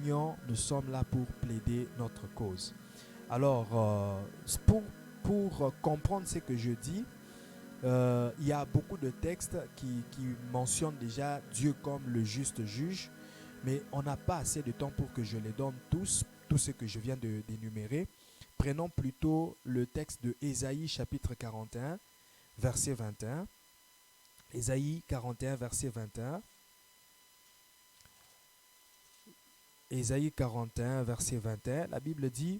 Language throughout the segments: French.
plaignants, nous sommes là pour plaider notre cause. Alors, pour comprendre ce que je dis, il y a beaucoup de textes qui mentionnent déjà Dieu comme le juste juge, mais on n'a pas assez de temps pour que je les donne tous ce que je viens d'énumérer. Prenons plutôt le texte de Ésaïe chapitre 41, verset 21. Ésaïe 41, verset 21. Ésaïe 41, verset 21, la Bible dit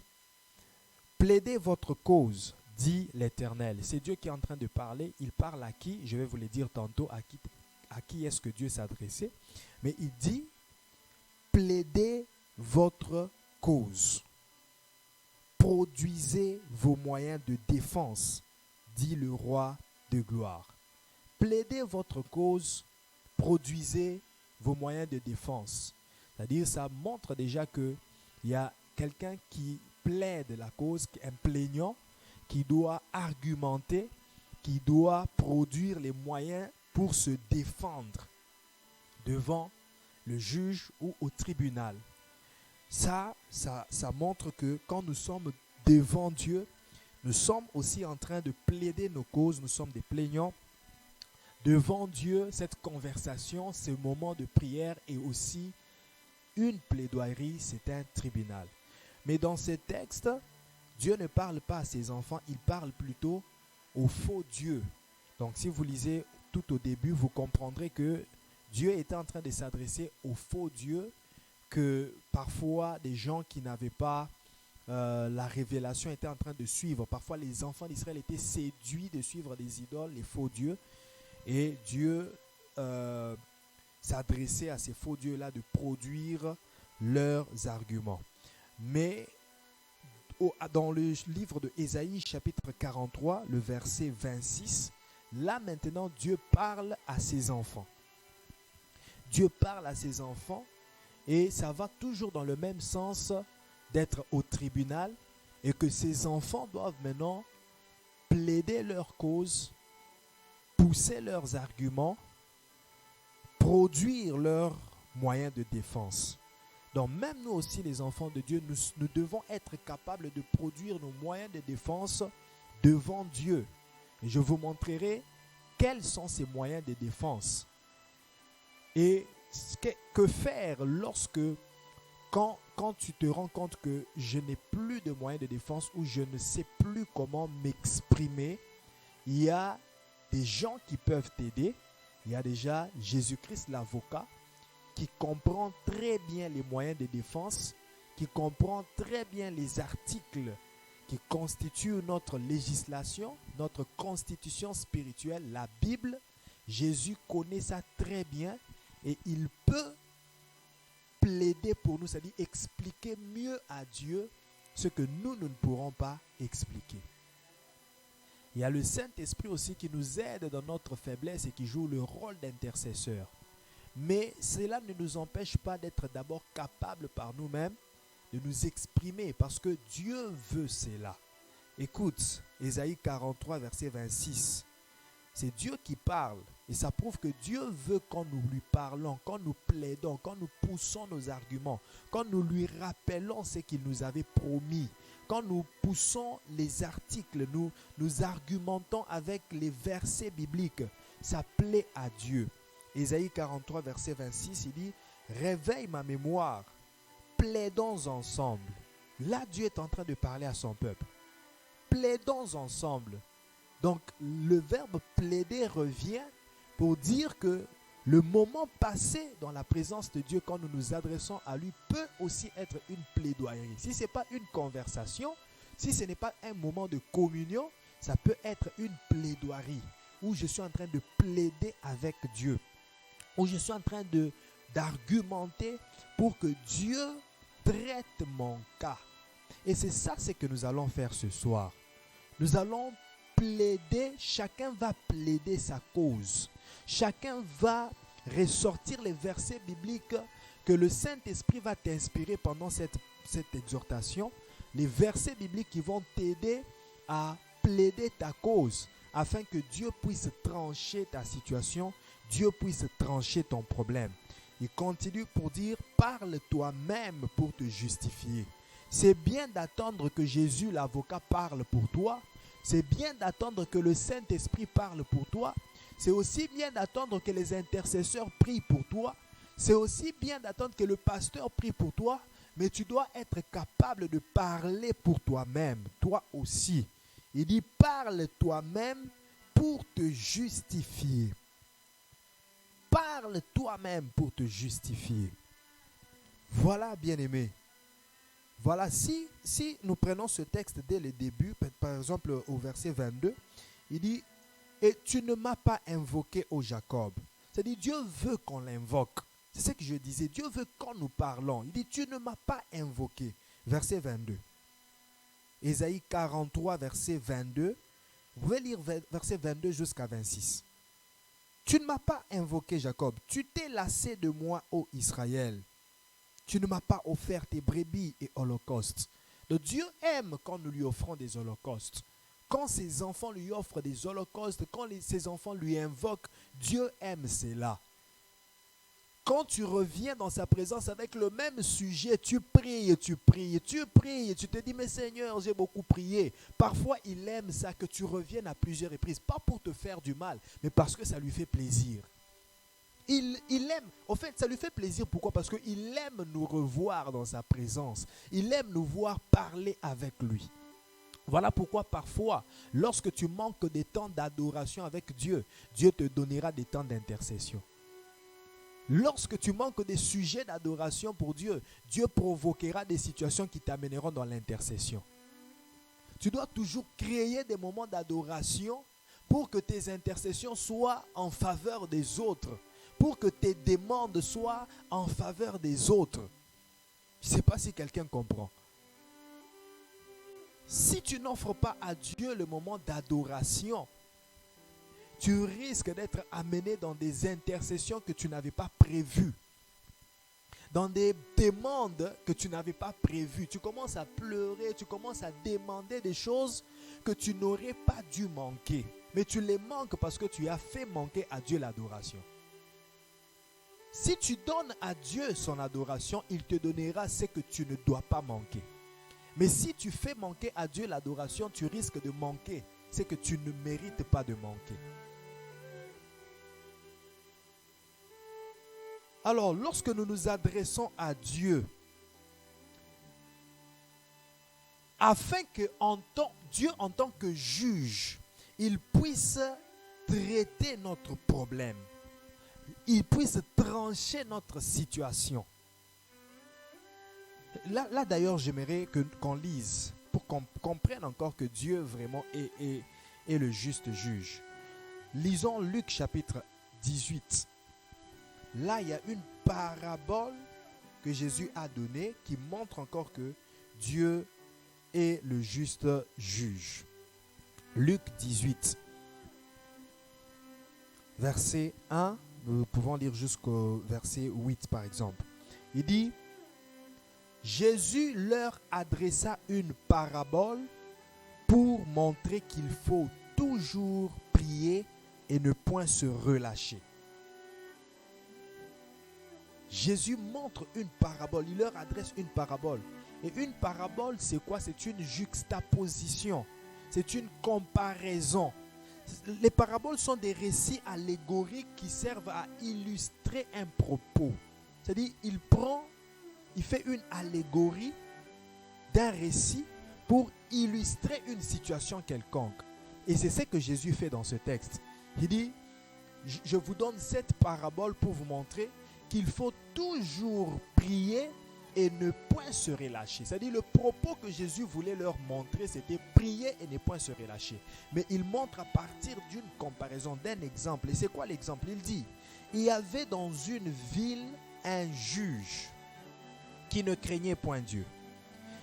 « Plaidez votre cause, dit l'Éternel. » C'est Dieu qui est en train de parler. Il parle à qui? Je vais vous le dire tantôt à qui est-ce que Dieu s'adressait. Mais il dit « Plaidez votre cause. Produisez vos moyens de défense, dit le roi de gloire. » Plaidez votre cause, produisez vos moyens de défense. C'est-à-dire, ça montre déjà qu'il y a quelqu'un qui plaide la cause, un plaignant, qui doit argumenter, qui doit produire les moyens pour se défendre devant le juge ou au tribunal. Ça montre que quand nous sommes devant Dieu, nous sommes aussi en train de plaider nos causes, nous sommes des plaignants. Devant Dieu, cette conversation, ce moment de prière est aussi une plaidoirie, c'est un tribunal. Mais dans ce texte, Dieu ne parle pas à ses enfants, il parle plutôt au faux Dieu. Donc si vous lisez tout au début, vous comprendrez que Dieu était en train de s'adresser au faux Dieu, que parfois des gens qui n'avaient pas la révélation étaient en train de suivre. Parfois les enfants d'Israël étaient séduits de suivre des idoles, les faux dieux. Et Dieu s'adressait à ces faux dieux-là de produire leurs arguments. Mais dans le livre de Ésaïe, chapitre 43, le verset 26, là maintenant Dieu parle à ses enfants. Dieu parle à ses enfants et ça va toujours dans le même sens d'être au tribunal et que ces enfants doivent maintenant plaider leur cause, pousser leurs arguments, produire leurs moyens de défense. Donc même nous aussi les enfants de Dieu, nous devons être capables de produire nos moyens de défense devant Dieu. Et je vous montrerai quels sont ces moyens de défense. Et que faire lorsque, quand tu te rends compte que je n'ai plus de moyens de défense ou je ne sais plus comment m'exprimer, il y a des gens qui peuvent t'aider. Il y a déjà Jésus-Christ l'avocat qui comprend très bien les moyens de défense, qui comprend très bien les articles qui constituent notre législation, notre constitution spirituelle, la Bible. Jésus connaît ça très bien et il peut plaider pour nous, c'est-à-dire expliquer mieux à Dieu ce que nous ne pourrons pas expliquer. Il y a le Saint-Esprit aussi qui nous aide dans notre faiblesse et qui joue le rôle d'intercesseur. Mais cela ne nous empêche pas d'être d'abord capables par nous-mêmes de nous exprimer parce que Dieu veut cela. Écoute, Ésaïe 43, verset 26. C'est Dieu qui parle et ça prouve que Dieu veut quand nous lui parlons, quand nous plaidons, quand nous poussons nos arguments, quand nous lui rappelons ce qu'il nous avait promis. Quand nous poussons les articles, nous argumentons avec les versets bibliques, ça plaît à Dieu. Ésaïe 43, verset 26, il dit « Réveille ma mémoire, plaidons ensemble. » Là, Dieu est en train de parler à son peuple. Plaidons ensemble. Donc, le verbe plaider revient pour dire que le moment passé dans la présence de Dieu, quand nous nous adressons à lui, peut aussi être une plaidoirie. Si ce n'est pas une conversation, si ce n'est pas un moment de communion, ça peut être une plaidoirie où je suis en train de plaider avec Dieu, où je suis en train d'argumenter pour que Dieu traite mon cas. Et c'est ça ce que nous allons faire ce soir. Nous allons plaider, chacun va plaider sa cause. Chacun va ressortir les versets bibliques que le Saint-Esprit va t'inspirer pendant cette exhortation. Les versets bibliques qui vont t'aider à plaider ta cause afin que Dieu puisse trancher ta situation, Dieu puisse trancher ton problème. Il continue pour dire, parle toi-même pour te justifier. C'est bien d'attendre que Jésus, l'avocat, parle pour toi. C'est bien d'attendre que le Saint-Esprit parle pour toi. C'est aussi bien d'attendre que les intercesseurs prient pour toi. C'est aussi bien d'attendre que le pasteur prie pour toi. Mais tu dois être capable de parler pour toi-même, toi aussi. Il dit, parle toi-même pour te justifier. Parle toi-même pour te justifier. Voilà, bien-aimé. Voilà, si nous prenons ce texte dès le début, par exemple au verset 22, il dit, et tu ne m'as pas invoqué, ô Jacob. C'est-à-dire, Dieu veut qu'on l'invoque. C'est ce que je disais, Dieu veut quand nous parlons. Il dit, tu ne m'as pas invoqué. Verset 22. Ésaïe 43, verset 22. Vous pouvez lire verset 22 jusqu'à 26. Tu ne m'as pas invoqué, Jacob. Tu t'es lassé de moi, ô Israël. Tu ne m'as pas offert tes brebis et holocaustes. Donc Dieu aime quand nous lui offrons des holocaustes. Quand ses enfants lui offrent des holocaustes, quand ses enfants lui invoquent, Dieu aime cela. Quand tu reviens dans sa présence avec le même sujet, tu pries, tu pries, tu pries, tu te dis, mais Seigneur, j'ai beaucoup prié. Parfois, il aime ça, que tu reviennes à plusieurs reprises, pas pour te faire du mal, mais parce que ça lui fait plaisir. Il aime, en fait, ça lui fait plaisir. Pourquoi? Parce qu'il aime nous revoir dans sa présence. Il aime nous voir parler avec lui. Voilà pourquoi parfois, lorsque tu manques des temps d'adoration avec Dieu, Dieu te donnera des temps d'intercession. Lorsque tu manques des sujets d'adoration pour Dieu, Dieu provoquera des situations qui t'amèneront dans l'intercession. Tu dois toujours créer des moments d'adoration pour que tes intercessions soient en faveur des autres, pour que tes demandes soient en faveur des autres. Je ne sais pas si quelqu'un comprend. Si tu n'offres pas à Dieu le moment d'adoration, tu risques d'être amené dans des intercessions que tu n'avais pas prévues, dans des demandes que tu n'avais pas prévues. Tu commences à pleurer, tu commences à demander des choses que tu n'aurais pas dû manquer. Mais tu les manques parce que tu as fait manquer à Dieu l'adoration. Si tu donnes à Dieu son adoration, il te donnera ce que tu ne dois pas manquer. Mais si tu fais manquer à Dieu l'adoration, tu risques de manquer ce que tu ne mérites pas de manquer. Alors, lorsque nous nous adressons à Dieu, afin que Dieu en tant que juge, il puisse traiter notre problème, il puisse trancher notre situation. Là d'ailleurs, j'aimerais qu'on lise pour qu'on comprenne encore que Dieu vraiment est le juste juge. Lisons Luc chapitre 18. Là, il y a une parabole que Jésus a donnée qui montre encore que Dieu est le juste juge. Luc 18, verset 1, nous pouvons lire jusqu'au verset 8 par exemple. Il dit, Jésus leur adressa une parabole pour montrer qu'il faut toujours prier et ne point se relâcher. Jésus montre une parabole, il leur adresse une parabole. Et une parabole, c'est quoi? C'est une juxtaposition, c'est une comparaison. Les paraboles sont des récits allégoriques qui servent à illustrer un propos. C'est-à-dire, il fait une allégorie d'un récit pour illustrer une situation quelconque. Et c'est ce que Jésus fait dans ce texte. Il dit, je vous donne cette parabole pour vous montrer qu'il faut toujours prier et ne point se relâcher. C'est-à-dire le propos que Jésus voulait leur montrer, c'était prier et ne point se relâcher. Mais il montre à partir d'une comparaison, d'un exemple. Et c'est quoi l'exemple? Il dit, il y avait dans une ville un juge qui ne craignait point Dieu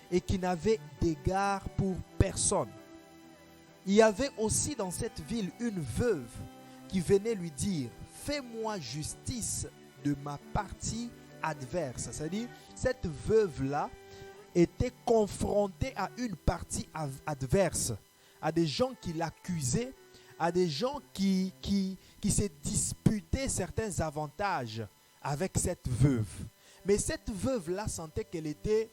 et qui n'avait d'égard pour personne. Il y avait aussi dans cette ville une veuve qui venait lui dire, fais-moi justice de ma partie adverse. C'est-à-dire, cette veuve-là était confrontée à une partie adverse, à des gens qui l'accusaient, à des gens qui se disputaient certains avantages, avec cette veuve. Mais cette veuve-là sentait qu'elle était...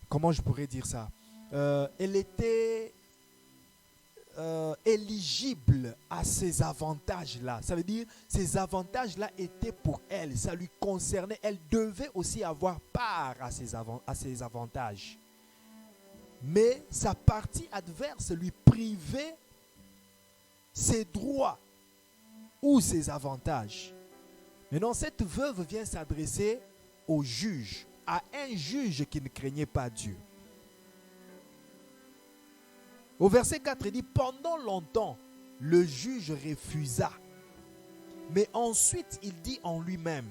comment je pourrais dire ça? Elle était éligible à ces avantages-là. Ça veut dire ces avantages-là étaient pour elle. Ça lui concernait. Elle devait aussi avoir part à ces avantages. Mais sa partie adverse lui privait ses droits ou ses avantages. Maintenant, cette veuve vient s'adresser au juge, à un juge qui ne craignait pas Dieu. Au verset 4, il dit, pendant longtemps, le juge refusa. Mais ensuite, il dit en lui-même,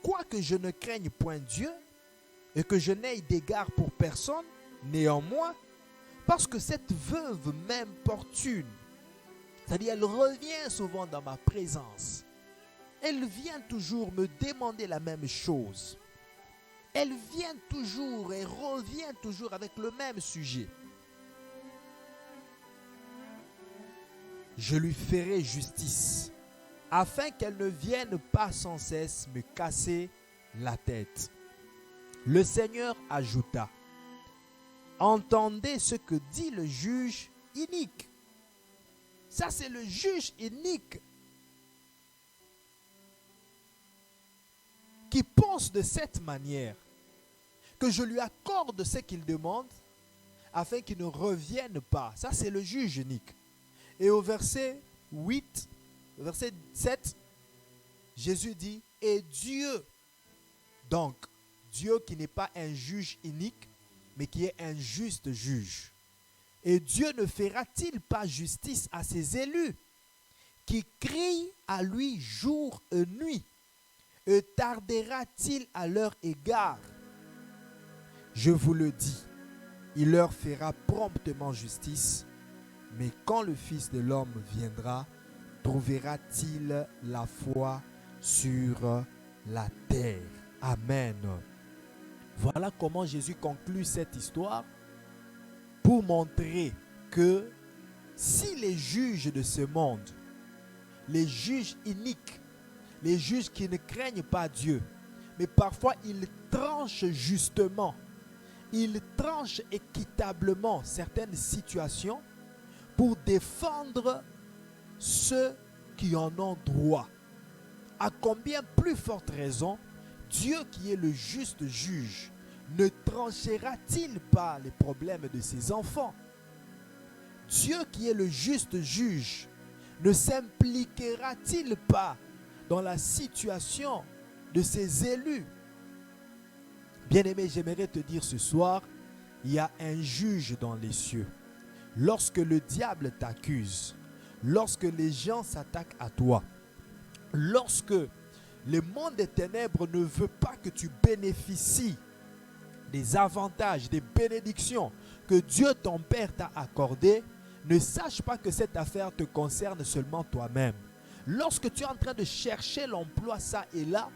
quoique je ne craigne point Dieu et que je n'aie d'égard pour personne, néanmoins, parce que cette veuve m'importune, c'est-à-dire elle revient souvent dans ma présence, elle vient toujours me demander la même chose. Elle vient toujours et revient toujours avec le même sujet. Je lui ferai justice, afin qu'elle ne vienne pas sans cesse me casser la tête. Le Seigneur ajouta, entendez ce que dit le juge inique. Ça, c'est le juge inique qui pense de cette manière, que je lui accorde ce qu'il demande, afin qu'il ne revienne pas. Ça, c'est le juge unique. Et au verset 8, verset 7, Jésus dit, et Dieu, donc Dieu qui n'est pas un juge unique, mais qui est un juste juge. Et Dieu ne fera-t-il pas justice à ses élus, qui crient à lui jour et nuit, et tardera-t-il à leur égard? Je vous le dis, il leur fera promptement justice. Mais quand le Fils de l'homme viendra, trouvera-t-il la foi sur la terre? Amen. Voilà comment Jésus conclut cette histoire pour montrer que si les juges de ce monde, les juges iniques, les juges qui ne craignent pas Dieu, mais parfois ils tranchent justement, ils tranchent équitablement certaines situations, pour défendre ceux qui en ont droit. À combien plus forte raison, Dieu qui est le juste juge, ne tranchera-t-il pas les problèmes de ses enfants? Dieu qui est le juste juge, ne s'impliquera-t-il pas dans la situation de ses élus? Bien-aimé, j'aimerais te dire ce soir, il y a un juge dans les cieux. Lorsque le diable t'accuse, lorsque les gens s'attaquent à toi, lorsque le monde des ténèbres ne veut pas que tu bénéficies des avantages, des bénédictions que Dieu ton Père t'a accordées, ne sache pas que cette affaire te concerne seulement toi-même. Lorsque tu es en train de chercher l'emploi ça et là,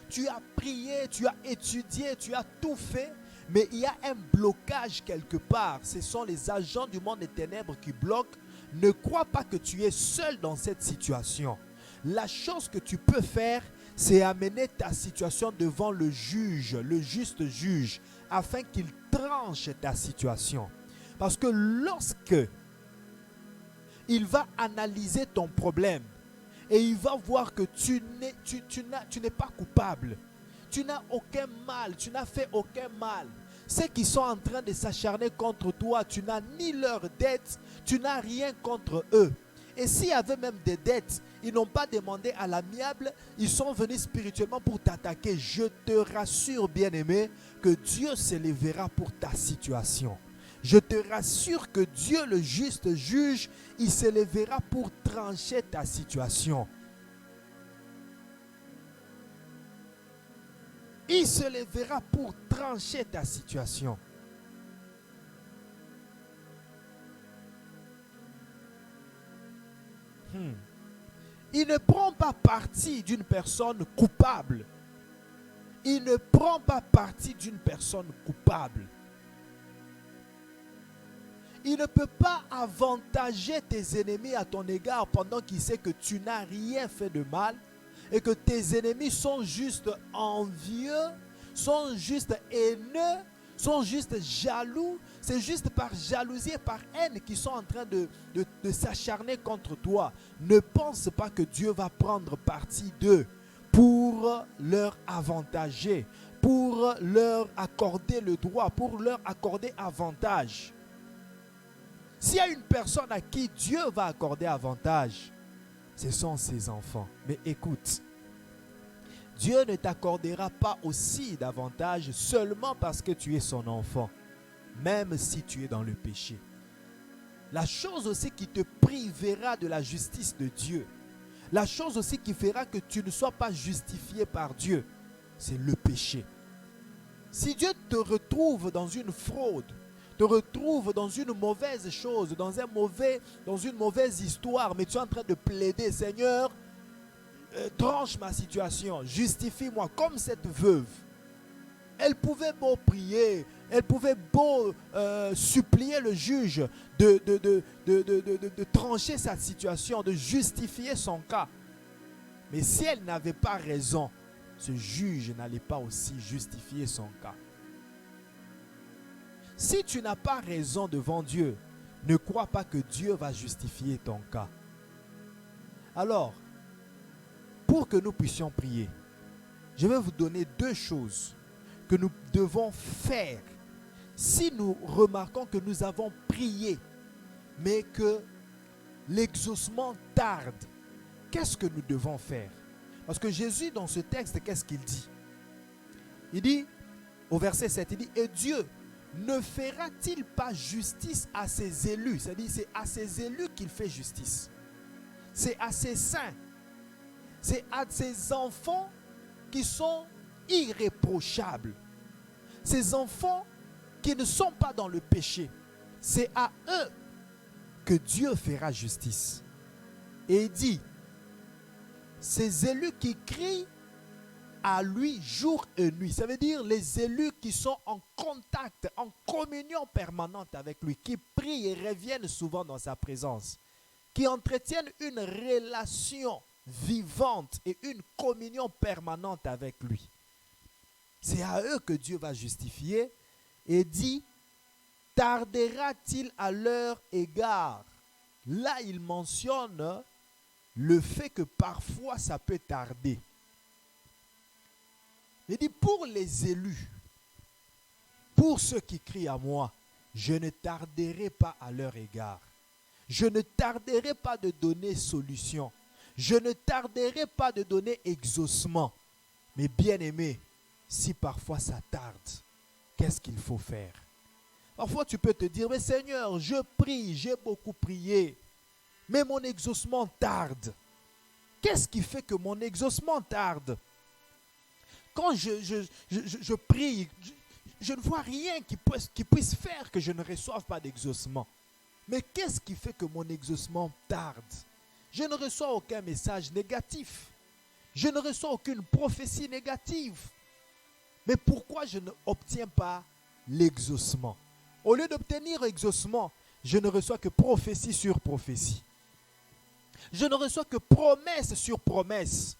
tu as prié, tu as étudié, tu as tout fait, mais il y a un blocage quelque part. Ce sont les agents du monde des ténèbres qui bloquent. Ne crois pas que tu es seul dans cette situation. La chose que tu peux faire, c'est amener ta situation devant le juge, le juste juge, afin qu'il tranche ta situation. Parce que lorsque il va analyser ton problème et il va voir que tu n'es pas coupable, tu n'as aucun mal, tu n'as fait aucun mal. Ceux qui sont en train de s'acharner contre toi, tu n'as ni leurs dettes, tu n'as rien contre eux. Et s'il y avait même des dettes, ils n'ont pas demandé à l'amiable, ils sont venus spirituellement pour t'attaquer. Je te rassure, bien-aimé, que Dieu s'élèvera pour ta situation. Je te rassure que Dieu, le juste juge, il s'élèvera pour trancher ta situation. Il se lèvera pour trancher ta situation. Il ne prend pas parti d'une personne coupable. Il ne prend pas parti d'une personne coupable. Il ne peut pas avantager tes ennemis à ton égard pendant qu'il sait que tu n'as rien fait de mal et que tes ennemis sont juste envieux, sont juste haineux, sont juste jaloux. C'est juste par jalousie et par haine qu'ils sont en train de s'acharner contre toi. Ne pense pas que Dieu va prendre parti d'eux pour leur avantager, pour leur accorder le droit, pour leur accorder avantage. S'il y a une personne à qui Dieu va accorder avantage, ce sont ses enfants. Mais écoute, Dieu ne t'accordera pas aussi d'avantage seulement parce que tu es son enfant, même si tu es dans le péché. La chose aussi qui te privera de la justice de Dieu, la chose aussi qui fera que tu ne sois pas justifié par Dieu, c'est le péché. Si Dieu te retrouve dans une fraude, te retrouve dans une mauvaise chose, dans une mauvaise histoire, mais tu es en train de plaider, Seigneur, tranche ma situation, justifie-moi, comme cette veuve. Elle pouvait beau prier, elle pouvait beau supplier le juge de trancher sa situation, de justifier son cas. Mais si elle n'avait pas raison, ce juge n'allait pas aussi justifier son cas. Si tu n'as pas raison devant Dieu, ne crois pas que Dieu va justifier ton cas. Alors, pour que nous puissions prier, je vais vous donner 2 choses que nous devons faire si nous remarquons que nous avons prié, mais que l'exaucement tarde. Qu'est-ce que nous devons faire? Parce que Jésus, dans ce texte, qu'est-ce qu'il dit? Il dit, au verset 7, il dit, « Et Dieu ne fera-t-il pas justice à ses élus ?» C'est-à-dire, c'est à ses élus qu'il fait justice. C'est à ses saints. C'est à ses enfants qui sont irréprochables. Ces enfants qui ne sont pas dans le péché. C'est à eux que Dieu fera justice. Et il dit, ces élus qui crient à lui jour et nuit. Ça veut dire les élus qui sont en contact, en communion permanente avec lui, qui prient et reviennent souvent dans sa présence, qui entretiennent une relation vivante et une communion permanente avec lui. C'est à eux que Dieu va justifier et dit, tardera-t-il à leur égard? Là, il mentionne le fait que parfois ça peut tarder. Il dit, pour les élus, pour ceux qui crient à moi, je ne tarderai pas à leur égard. Je ne tarderai pas de donner solution. Je ne tarderai pas de donner exaucement. Mais bien aimé, si parfois ça tarde, qu'est-ce qu'il faut faire? Parfois tu peux te dire, mais Seigneur, je prie, j'ai beaucoup prié, mais mon exaucement tarde. Qu'est-ce qui fait que mon exaucement tarde? Quand je prie, je ne vois rien qui puisse faire que je ne reçoive pas d'exaucement. Mais qu'est-ce qui fait que mon exaucement tarde? Je ne reçois aucun message négatif. Je ne reçois aucune prophétie négative. Mais pourquoi je n'obtiens pas l'exaucement? Au lieu d'obtenir l'exaucement, je ne reçois que prophétie sur prophétie. Je ne reçois que promesse sur promesse.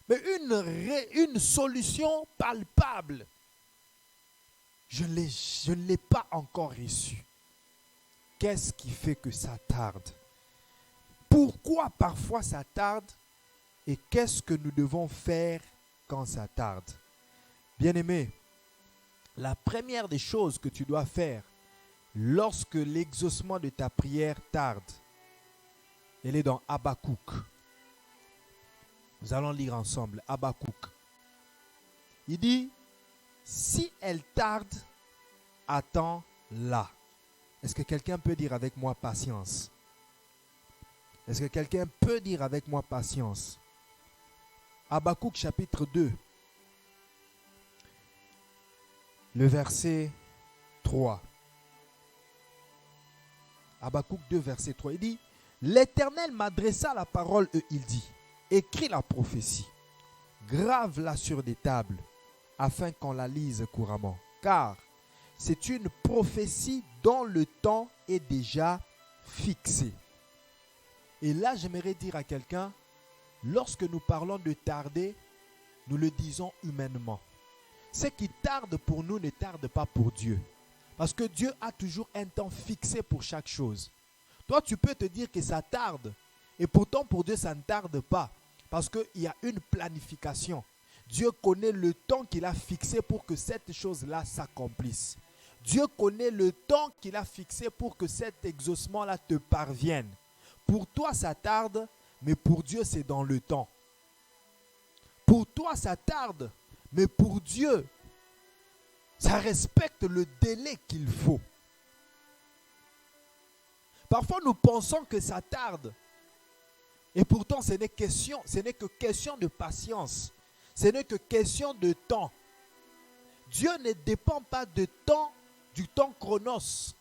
Mais une solution palpable, je ne l'ai pas encore reçue. Qu'est-ce qui fait que ça tarde? Pourquoi parfois ça tarde? Et qu'est-ce que nous devons faire quand ça tarde? Bien-aimé, la première des choses que tu dois faire lorsque l'exaucement de ta prière tarde, elle est dans Habakkuk. Nous allons lire ensemble Habakkuk. Il dit, si elle tarde, attends-la. Est-ce que quelqu'un peut dire avec moi patience? Est-ce que quelqu'un peut dire avec moi patience? Habakkuk chapitre 2, le verset 3. Habakkuk 2, verset 3. Il dit, l'Éternel m'adressa la parole et il dit, écris la prophétie, grave-la sur des tables, afin qu'on la lise couramment. Car c'est une prophétie dont le temps est déjà fixé. Et là, j'aimerais dire à quelqu'un, lorsque nous parlons de tarder, nous le disons humainement. Ce qui tarde pour nous ne tarde pas pour Dieu. Parce que Dieu a toujours un temps fixé pour chaque chose. Toi, tu peux te dire que ça tarde. Et pourtant, pour Dieu, ça ne tarde pas. Parce qu'il y a une planification. Dieu connaît le temps qu'il a fixé pour que cette chose-là s'accomplisse. Dieu connaît le temps qu'il a fixé pour que cet exaucement-là te parvienne. Pour toi, ça tarde, mais pour Dieu, c'est dans le temps. Pour toi, ça tarde, mais pour Dieu, ça respecte le délai qu'il faut. Parfois, nous pensons que ça tarde. Et pourtant, ce n'est que question de patience. Ce n'est que question de temps. Dieu ne dépend pas du temps chronos.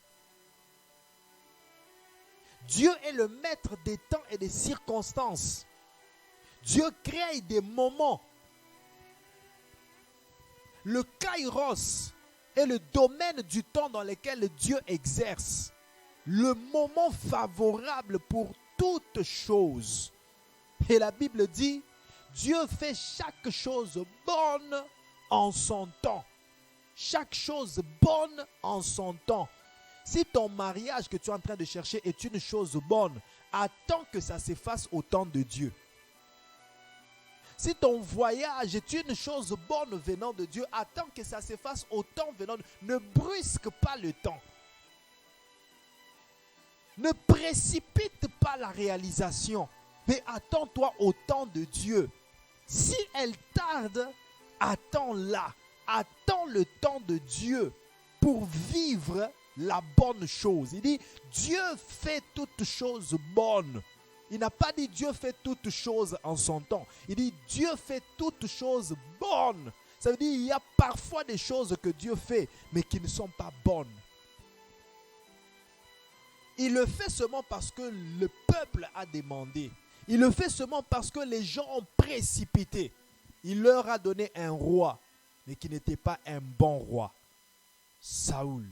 Dieu est le maître des temps et des circonstances. Dieu crée des moments. Le kairos est le domaine du temps dans lequel Dieu exerce. Le moment favorable pour toute chose. Et la Bible dit, Dieu fait chaque chose bonne en son temps. Chaque chose bonne en son temps. Si ton mariage que tu es en train de chercher est une chose bonne, attends que ça se fasse au temps de Dieu. Si ton voyage est une chose bonne venant de Dieu, attends que ça se fasse au temps venant de Dieu. Ne brusque pas le temps. Ne précipite pas la réalisation, mais attends-toi au temps de Dieu. Si elle tarde, attends-la. Attends le temps de Dieu pour vivre la bonne chose. Il dit, Dieu fait toutes choses bonnes. Il n'a pas dit Dieu fait toutes choses en son temps. Il dit Dieu fait toutes choses bonnes. Ça veut dire qu'il y a parfois des choses que Dieu fait, mais qui ne sont pas bonnes. Il le fait seulement parce que le peuple a demandé. Il le fait seulement parce que les gens ont précipité. Il leur a donné un roi, mais qui n'était pas un bon roi. Saoul.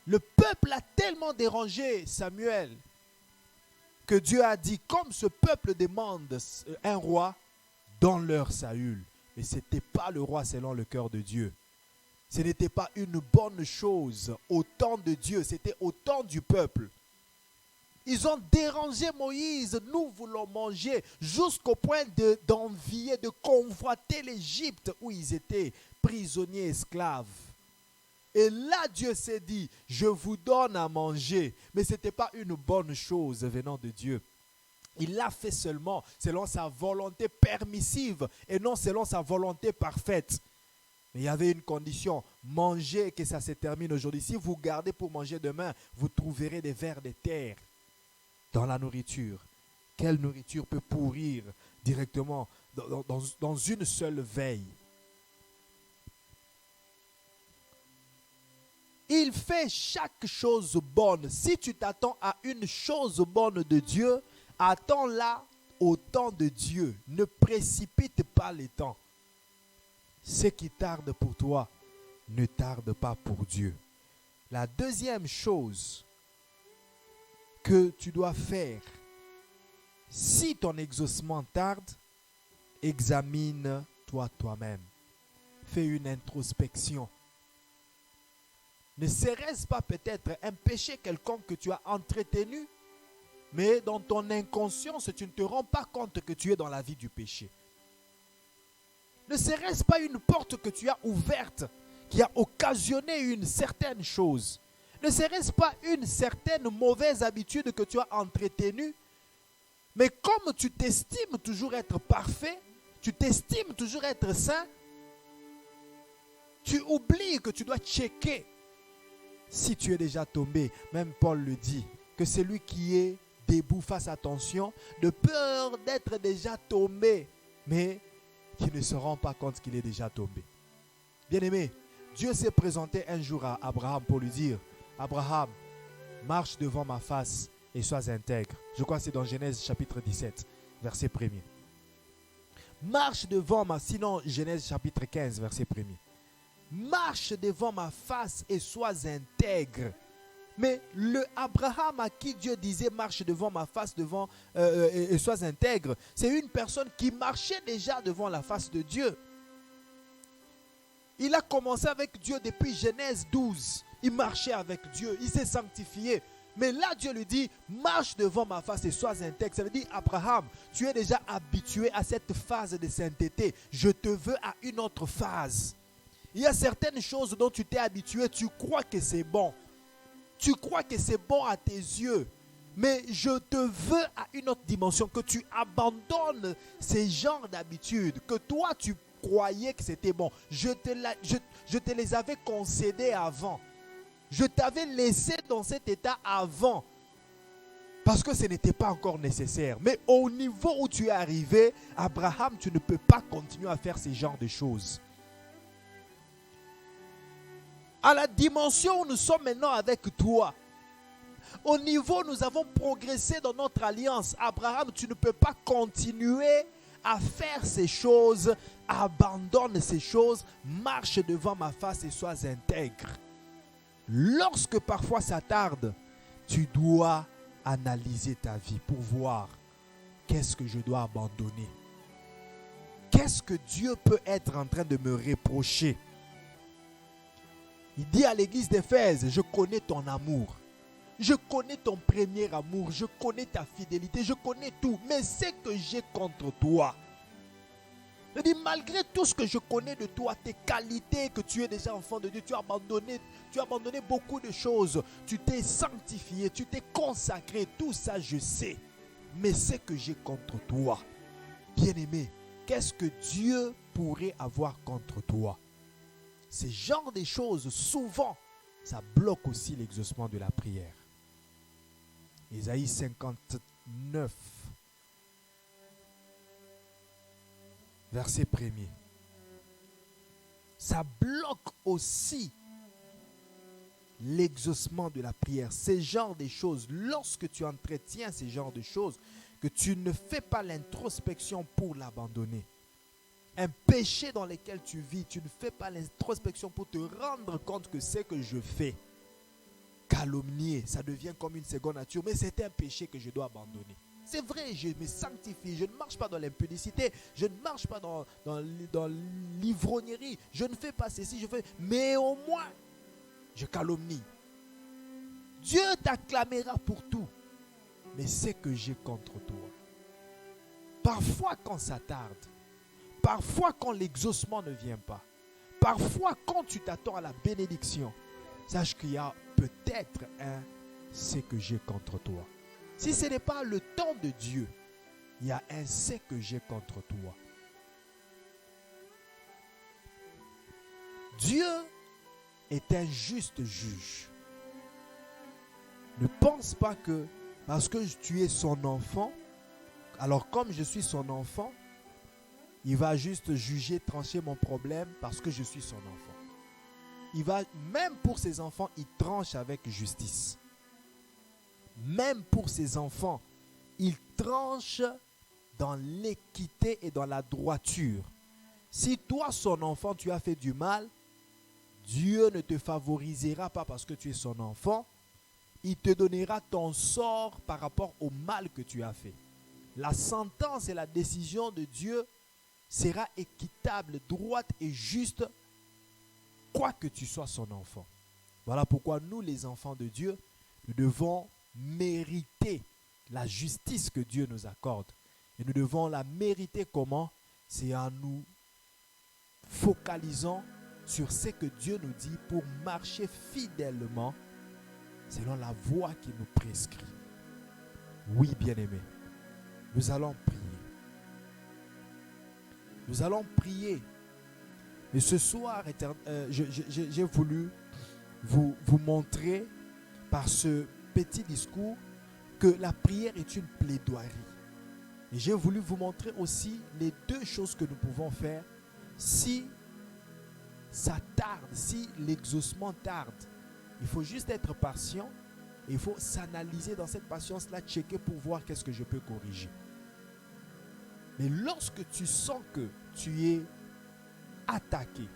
Le peuple a tellement dérangé Samuel que Dieu a dit, comme ce peuple demande un roi, donne-leur Saül. Mais ce n'était pas le roi selon le cœur de Dieu. Ce n'était pas une bonne chose au temps de Dieu, c'était au temps du peuple. Ils ont dérangé Moïse, nous voulons manger, jusqu'au point d'envier, de convoiter l'Égypte où ils étaient prisonniers esclaves. Et là, Dieu s'est dit, je vous donne à manger. Mais ce n'était pas une bonne chose venant de Dieu. Il l'a fait seulement selon sa volonté permissive et non selon sa volonté parfaite. Mais il y avait une condition, manger et que ça se termine aujourd'hui. Si vous gardez pour manger demain, vous trouverez des vers de terre dans la nourriture. Quelle nourriture peut pourrir directement dans une seule veille? Il fait chaque chose bonne. Si tu t'attends à une chose bonne de Dieu, attends-la au temps de Dieu. Ne précipite pas les temps. Ce qui tarde pour toi ne tarde pas pour Dieu. La deuxième chose que tu dois faire, si ton exaucement tarde, examine-toi toi-même. Fais une introspection. Ne serait-ce pas peut-être un péché quelconque que tu as entretenu, mais dans ton inconscience, tu ne te rends pas compte que tu es dans la vie du péché? Ne serait-ce pas une porte que tu as ouverte qui a occasionné une certaine chose? Ne serait-ce pas une certaine mauvaise habitude que tu as entretenue? Mais comme tu t'estimes toujours être parfait, tu t'estimes toujours être saint, tu oublies que tu dois checker si tu es déjà tombé. Même Paul le dit, que celui qui est debout fasse attention, de peur d'être déjà tombé, mais qui ne se rend pas compte qu'il est déjà tombé. Bien-aimé, Dieu s'est présenté un jour à Abraham pour lui dire, Abraham, marche devant ma face et sois intègre. Je crois que c'est dans Genèse chapitre 17, verset 1er. Marche devant sinon Genèse chapitre 15, verset 1er. marche devant ma face et sois intègre. Mais le Abraham à qui Dieu disait marche devant ma face et sois intègre, c'est une personne qui marchait déjà devant la face de Dieu. Il a commencé avec Dieu depuis Genèse 12. Il marchait avec Dieu, il s'est sanctifié. Mais là, Dieu lui dit, marche devant ma face et sois intègre. Ça veut dire, Abraham, tu es déjà habitué à cette phase de sainteté. Je te veux à une autre phase. Il y a certaines choses dont tu t'es habitué, tu crois que c'est bon. Tu crois que c'est bon à tes yeux. Mais je te veux à une autre dimension, que tu abandonnes ces genres d'habitudes, que toi, tu croyais que c'était bon. Je te les avais concédés avant. Je t'avais laissé dans cet état avant parce que ce n'était pas encore nécessaire. Mais au niveau où tu es arrivé, Abraham, tu ne peux pas continuer à faire ces genres de choses. À la dimension où nous sommes maintenant avec toi, au niveau où nous avons progressé dans notre alliance, Abraham, tu ne peux pas continuer à faire ces choses. Abandonne ces choses, marche devant ma face et sois intègre. Lorsque parfois ça tarde, tu dois analyser ta vie pour voir qu'est-ce que je dois abandonner. Qu'est-ce que Dieu peut être en train de me reprocher? Il dit à l'église d'Éphèse, je connais ton amour. Je connais ton premier amour. Je connais ta fidélité. Je connais tout. Mais ce que j'ai contre toi. Je dis, malgré tout ce que je connais de toi, tes qualités, que tu es déjà enfant de Dieu, tu as abandonné beaucoup de choses. Tu t'es sanctifié, tu t'es consacré. Tout ça, je sais. Mais ce que j'ai contre toi, bien-aimé, qu'est-ce que Dieu pourrait avoir contre toi? Ces genres de choses, souvent, ça bloque aussi l'exaucement de la prière. Ésaïe 59, verset 1er. Ça bloque aussi l'exaucement de la prière. Ces genres de choses, lorsque tu entretiens ces genres de choses, que tu ne fais pas l'introspection pour l'abandonner. Un péché dans lequel tu vis, tu ne fais pas l'introspection pour te rendre compte que c'est que je fais. Calomnier, ça devient comme une seconde nature, mais c'est un péché que je dois abandonner. C'est vrai, je me sanctifie, je ne marche pas dans l'impudicité, je ne marche pas dans l'ivrognerie, je ne fais pas ceci, mais au moins, je calomnie. Dieu t'acclamera pour tout, mais c'est que j'ai contre toi. Parfois quand ça tarde, parfois quand l'exaucement ne vient pas, parfois quand tu t'attends à la bénédiction, sache qu'il y a peut-être un c'est que j'ai contre toi. Si ce n'est pas le temps de Dieu, il y a un c'est que j'ai contre toi. Dieu est un juste juge. Ne pense pas que parce que tu es son enfant, alors comme je suis son enfant, il va juste juger, trancher mon problème parce que je suis son enfant. Il va, même pour ses enfants, il tranche avec justice. Même pour ses enfants, il tranche dans l'équité et dans la droiture. Si toi, son enfant, tu as fait du mal, Dieu ne te favorisera pas parce que tu es son enfant. Il te donnera ton sort par rapport au mal que tu as fait. La sentence et la décision de Dieu sera équitable, droite et juste, quoi que tu sois son enfant. Voilà pourquoi nous, les enfants de Dieu, nous devons mériter la justice que Dieu nous accorde. Et nous devons la mériter comment? C'est en nous focalisant sur ce que Dieu nous dit pour marcher fidèlement selon la voie qu'il nous prescrit. Oui, bien-aimés, nous allons prier. Nous allons prier. Et ce soir, j'ai voulu vous montrer par ce petit discours que la prière est une plaidoirie. Et j'ai voulu vous montrer aussi les deux choses que nous pouvons faire si ça tarde, si l'exaucement tarde. Il faut juste être patient et il faut s'analyser dans cette patience-là, checker pour voir qu'est-ce que je peux corriger. Mais lorsque tu sens que tu es attaqué,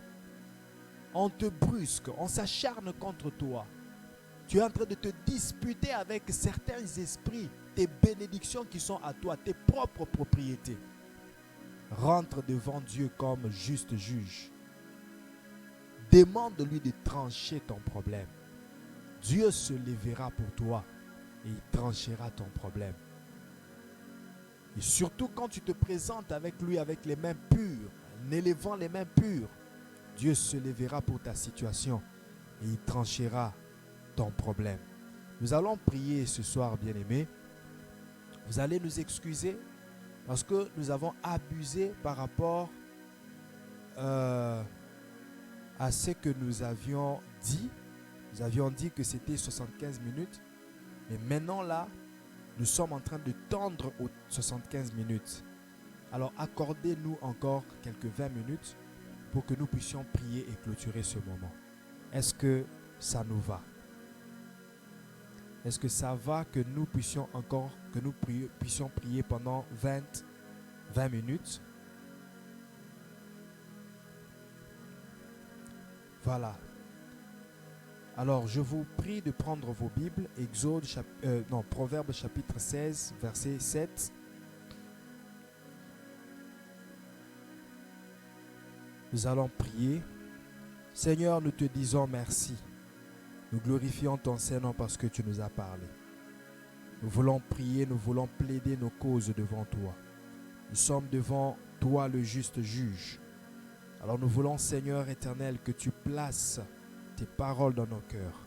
on te brusque, on s'acharne contre toi. Tu es en train de te disputer avec certains esprits, tes bénédictions qui sont à toi, tes propres propriétés. Rentre devant Dieu comme juste juge. Demande-lui de trancher ton problème. Dieu se lèvera pour toi et il tranchera ton problème. Et surtout quand tu te présentes avec lui avec les mains pures, en élevant les mains pures, Dieu se lèvera pour ta situation et il tranchera ton problème. Nous allons prier ce soir, bien-aimés. Vous allez nous excuser parce que nous avons abusé par rapport à ce que nous avions dit. Nous avions dit que c'était 75 minutes. Mais maintenant là, nous sommes en train de tendre aux 75 minutes. Alors accordez-nous encore quelques 20 minutes pour que nous puissions prier et clôturer ce moment. Est-ce que ça nous va? Est-ce que ça va que nous puissions puissions prier pendant 20 minutes? Voilà. Alors, je vous prie de prendre vos Bibles, Proverbes chapitre 16, verset 7. Nous allons prier. Seigneur, nous te disons merci. Nous glorifions ton Saint-Nom parce que tu nous as parlé. Nous voulons prier, nous voulons plaider nos causes devant toi. Nous sommes devant toi, le juste juge. Alors nous voulons, Seigneur éternel, que tu places tes paroles dans nos cœurs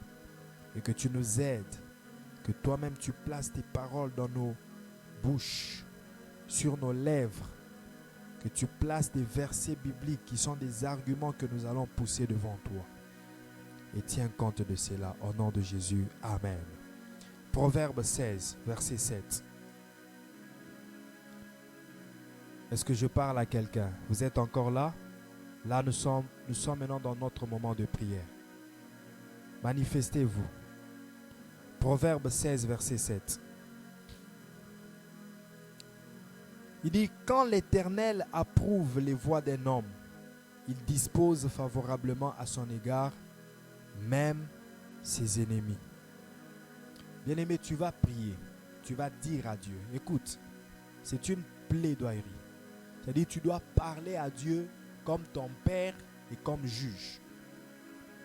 et que tu nous aides, que toi-même tu places tes paroles dans nos bouches, sur nos lèvres, que tu places des versets bibliques qui sont des arguments que nous allons pousser devant toi. Et tiens compte de cela au nom de Jésus. Amen. Proverbe 16, verset 7. Est-ce que je parle à quelqu'un? Vous êtes encore là? Là, nous sommes maintenant dans notre moment de prière. Manifestez-vous. Proverbe 16, verset 7. Il dit, quand l'Éternel approuve les voies d'un homme, il dispose favorablement à son égard, même ses ennemis. Bien-aimé, tu vas prier, tu vas dire à Dieu. Écoute, c'est une plaidoirie. C'est-à-dire, tu dois parler à Dieu comme ton père et comme juge.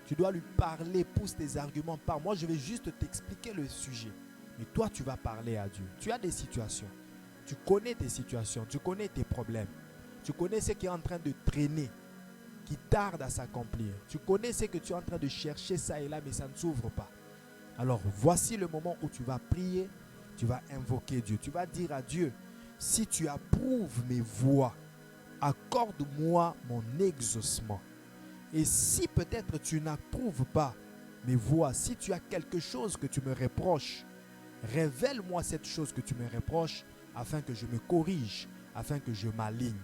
Tu dois lui parler, pousse tes arguments. Moi, je vais juste t'expliquer le sujet. Mais toi, tu vas parler à Dieu. Tu as des situations. Tu connais tes situations. Tu connais tes problèmes. Tu connais ce qui est en train de traîner, qui tarde à s'accomplir. Tu connais ce que tu es en train de chercher ça et là, mais ça ne s'ouvre pas. Alors, voici le moment où tu vas prier. Tu vas invoquer Dieu. Tu vas dire à Dieu, si tu approuves mes voies, accorde-moi mon exaucement. Et si peut-être tu n'approuves pas mes voies, si tu as quelque chose que tu me reproches, révèle-moi cette chose que tu me reproches afin que je me corrige, afin que je m'aligne.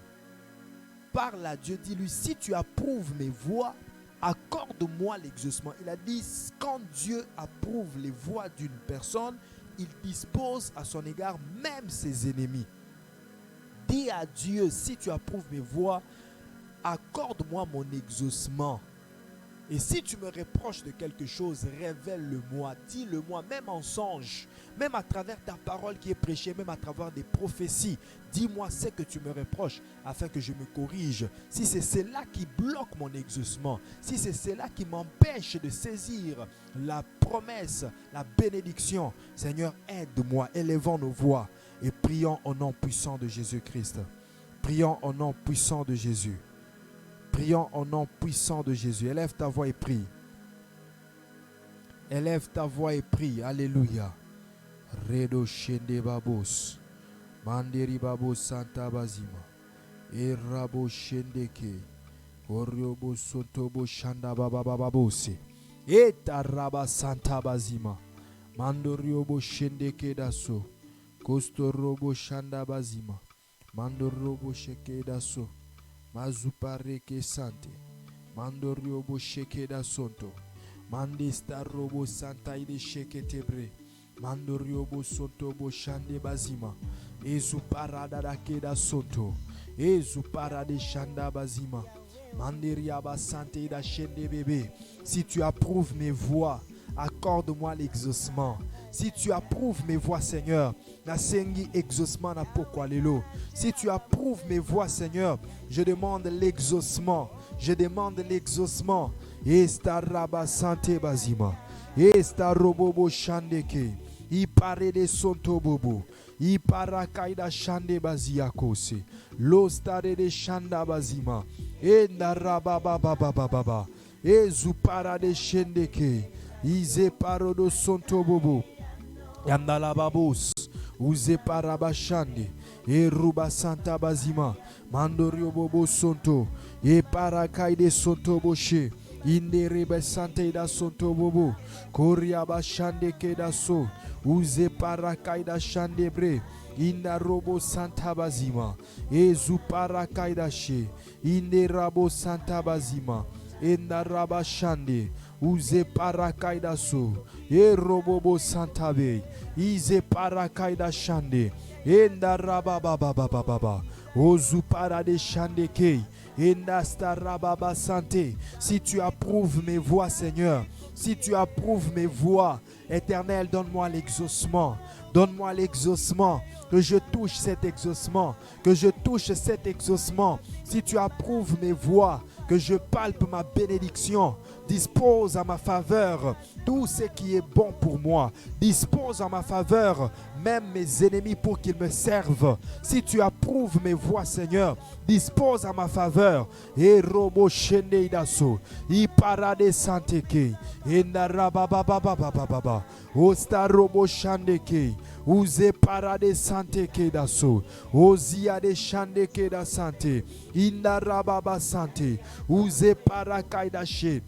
Parle à Dieu, dis-lui, si tu approuves mes voies, accorde-moi l'exaucement. Il a dit, quand Dieu approuve les voies d'une personne, il dispose à son égard même ses ennemis. Dis à Dieu, si tu approuves mes voies, accorde-moi mon exaucement. Et si tu me reproches de quelque chose, révèle-le-moi, dis-le-moi, même en songe, même à travers ta parole qui est prêchée, même à travers des prophéties. Dis-moi ce que tu me reproches afin que je me corrige. Si c'est cela qui bloque mon exaucement, si c'est cela qui m'empêche de saisir la promesse, la bénédiction, Seigneur, aide-moi, élevons nos voix et prions au nom puissant de Jésus-Christ. Prions au nom puissant de Jésus. Prions au nom puissant de Jésus. Élève ta voix et prie. Élève ta voix et prie. Alléluia. Redo shende babos. Manderi babos santa bazima. Erabo shendeke. Oriobo sotobo shanda babababose. Eta raba santa bazima. Mandoriobo shendeke daso. Kostorobo shanda bazima. Mandorobo sheke daso. Mazupareke sante. Mandoriobo sheke da sonto. Mandesta robo santa ide sheke tebre. Mandoriobo sonto bo shande bazima. Ezu parada da keda sonto. Ezu parade shanda bazima. Manderiaba Santé da Shende bébé. Si tu approuves mes voix, accorde-moi l'exaucement. Si tu approuves mes voix, Seigneur, nasengi exaucement na pokwalelo. Si tu approuves mes voix, Seigneur, je demande l'exaucement. Je demande l'exaucement. Estaraba Santé bazima. Estarobobo Shandeke. Ipare de Sonto Bobo. Iparakaida Shande Baziakose. Lostare de Shanda Bazima. Endarabababababa. Ezupara de Shendeke. Izeparo do Sonto Bobo. Yandalababos. Uzeparabashande. Eruba Santa Bazima. Mandorio Bobo Sonto. Eparakaide Sonto Boshe. Inderebe Sante da Sonto Bobo. Koriaba Shande Kedaso. Uze parakaida shandebre. Inda robo Santa Bazima. Ezu parakaida she. Inde rabo Santa Bazima. Inda raba shande. Uze parakaida so. E robobo Santa Be. Ize parakaida shande. Inda raba baba baba baba. Ozu parade shande kei. Inda starababa Santé. Si tu approuves mes voix, Seigneur. Si tu approuves mes voix, Éternel, donne-moi l'exaucement. Donne-moi l'exaucement. Que je touche cet exaucement. Que je touche cet exaucement. Si tu approuves mes voix, que je palpe ma bénédiction. Dispose à ma faveur tout ce qui est bon pour moi. Dispose en ma faveur même mes ennemis pour qu'ils me servent. Si tu approuves mes voix, Seigneur, dispose à ma faveur. Et robo shende daso. I parade santeke. Et narababababababa. Osta robo shandeke. Uze parade santeke daso. Ozia de shandeke da sante. Indarababa sante. Uze parakaidashe.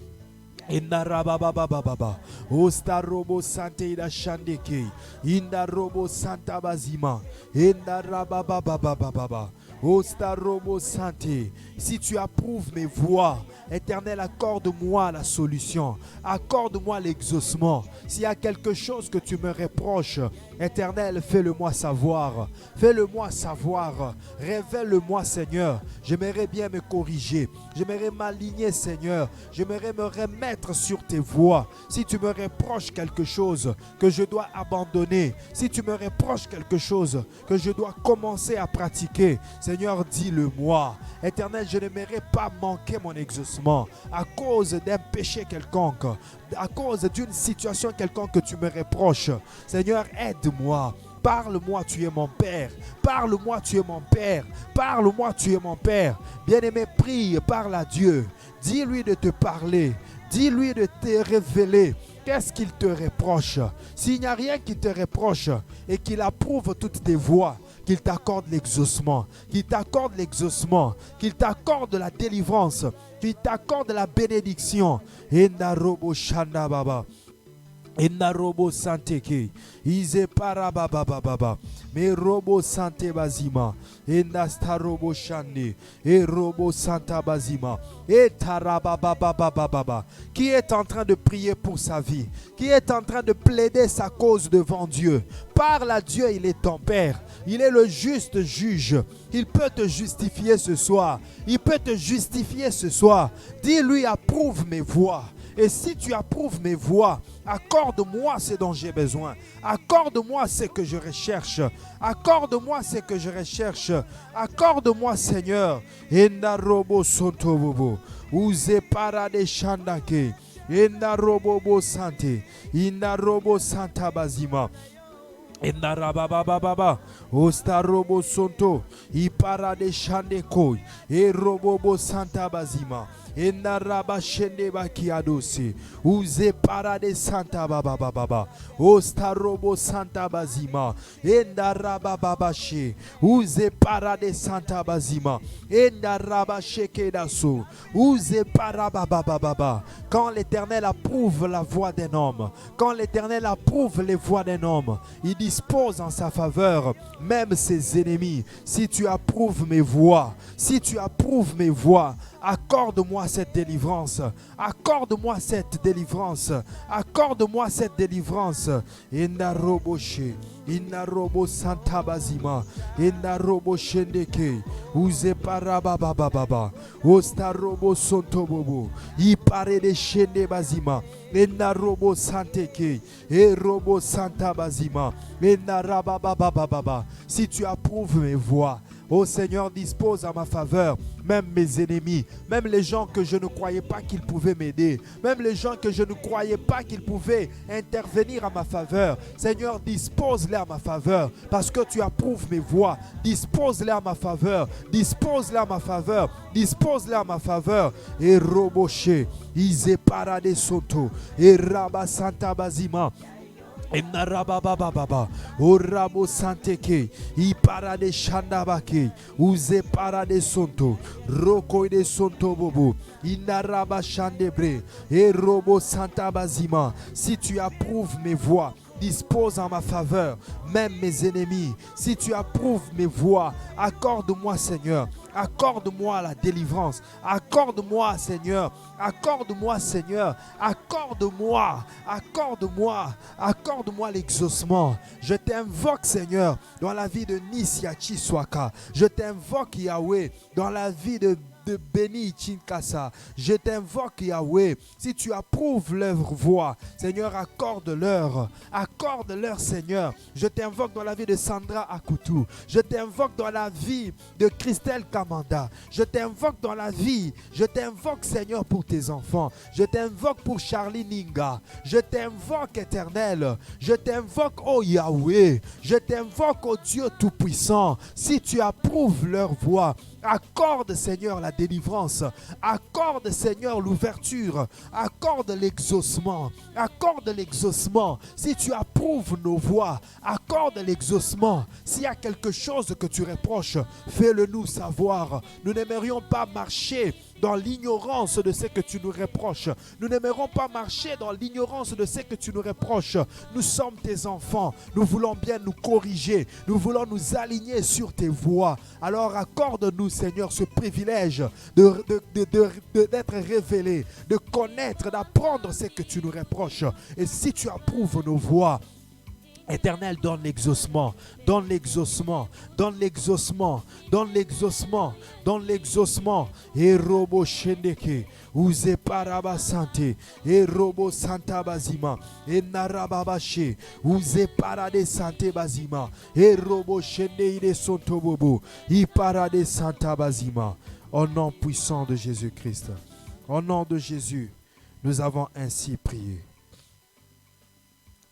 Indarabababababa. Osta robo sante da shandeke. Indarobo santa bazima. Indarabababababa. Osta robo sante. Si tu approuves mes voix, Éternel, accorde-moi la solution. Accorde-moi l'exaucement. S'il y a quelque chose que tu me reproches, Éternel, fais-le-moi savoir. Fais-le-moi savoir. Révèle-le-moi, Seigneur. J'aimerais bien me corriger. J'aimerais m'aligner, Seigneur. J'aimerais me remettre sur tes voies. Si tu me reproches quelque chose que je dois abandonner, si tu me reproches quelque chose que je dois commencer à pratiquer, Seigneur, dis-le-moi. Éternel, je n'aimerais pas manquer mon exaucement à cause d'un péché quelconque, à cause d'une situation quelconque que tu me reproches. Seigneur, aide-moi. Parle-moi, tu es mon Père. Parle-moi, tu es mon Père. Parle-moi, tu es mon Père. Bien-aimé, prie, parle à Dieu. Dis-lui de te parler. Dis-lui de te révéler. Qu'est-ce qu'il te reproche? S'il n'y a rien qui te reproche et qu'il approuve toutes tes voies, qu'il t'accorde l'exaucement, qu'il t'accorde l'exaucement, qu'il t'accorde la délivrance, qu'il t'accorde la bénédiction. Endarobo shanda baba. Endarobo santeke. Ize parababababa. Me robo sante bazima. Endastarobo shande. E robo santa bazima. Et tarabababababa. Qui est en train de prier pour sa vie? Qui est en train de plaider sa cause devant Dieu? Parle à Dieu, il est ton Père. Il est le juste juge. Il peut te justifier ce soir. Il peut te justifier ce soir. Dis-lui, approuve mes voies. Et si tu approuves mes voies, accorde-moi ce dont j'ai besoin. Accorde-moi ce que je recherche. Accorde-moi ce que je recherche. Accorde-moi, Seigneur. Enda robo sonto bobo. Uze parade shandake. Enda robo bo sante. Enda robo santa bazima. Endarababababa, ostarobo sonto, iparade shandeko, e robobo santa bazima, endaraba shende bakiadose, uze parade santa babababa, ostarobo santa bazima, endarabababashe, uze parade santa bazima, endaraba shekedaso, uze parababababa. Quand l'Éternel approuve la voix d'un homme, quand l'Éternel approuve les voix d'un homme, il dispose en sa faveur même ses ennemis. Si tu approuves mes voix, si tu approuves mes voix, accorde-moi cette délivrance. Accorde-moi cette délivrance. Accorde-moi cette délivrance. Endaroboshe, Inarobo Santa Bazima, Inarobo Shendeke, Uze Parabababa, Ostarobo Sontobobo, Ipare de Shende Bazima, Inarobo Santeke, Erobo Santa Bazima, Inarababababa. Si tu approuves mes voix, ô Seigneur, dispose à ma faveur, même mes ennemis, même les gens que je ne croyais pas qu'ils pouvaient m'aider, même les gens que je ne croyais pas qu'ils pouvaient intervenir à ma faveur. Seigneur, dispose-les à ma faveur, parce que tu approuves mes voix. Dispose-les à ma faveur, dispose-les à ma faveur, dispose-les à ma faveur. Et Roboché, Ise Parade Soto, et Rabba Santa Bazima. Enarabababa, Orabo Santeke, Iparade Shandabake, Uze Parade Sonto, Roko de Sonto Bobo, Inaraba Chandebre, et Robo Santa Bazima. Si tu approuves mes voix, dispose en ma faveur, même mes ennemis. Si tu approuves mes voix, accorde-moi, Seigneur. Accorde-moi la délivrance. Accorde-moi, Seigneur. Accorde-moi, Seigneur. Accorde-moi. Accorde-moi. Accorde-moi l'exaucement. Je t'invoque, Seigneur, dans la vie de Nisyachi Swaka. Je t'invoque, Yahweh, dans la vie de Béni Chinkasa. Je t'invoque, Yahweh. Si tu approuves leur voix, Seigneur, accorde-leur. Accorde-leur, Seigneur. Je t'invoque dans la vie de Sandra Akutu. Je t'invoque dans la vie de Christelle Kamanda. Je t'invoque dans la vie. Je t'invoque, Seigneur, pour tes enfants. Je t'invoque pour Charlie Ninga. Je t'invoque, Éternel. Je t'invoque, oh Yahweh. Je t'invoque, oh Dieu Tout-Puissant. Si tu approuves leur voix, accorde, Seigneur, la délivrance. Accorde, Seigneur, l'ouverture. Accorde l'exaucement. Accorde l'exaucement. Si tu approuves nos voix, accorde l'exaucement. S'il y a quelque chose que tu reproches, fais-le nous savoir. Nous n'aimerions pas marcher dans l'ignorance de ce que tu nous reproches. Nous n'aimerons pas marcher dans l'ignorance de ce que tu nous reproches. Nous sommes tes enfants. Nous voulons bien nous corriger. Nous voulons nous aligner sur tes voies. Alors accorde-nous, Seigneur, ce privilège d'être révélé, de connaître, d'apprendre ce que tu nous reproches. Et si tu approuves nos voies, Éternel, donne l'exaucement, donne l'exaucement, donne l'exaucement, donne l'exaucement, donne l'exaucement. Et robo shendeke, uze paraba sante, et robo santa bazima, et narababache, uze parade sante bazima, et robo shende ide sonto bobo, i parade santa bazima. Au nom puissant de Jésus-Christ, au nom de Jésus, nous avons ainsi prié.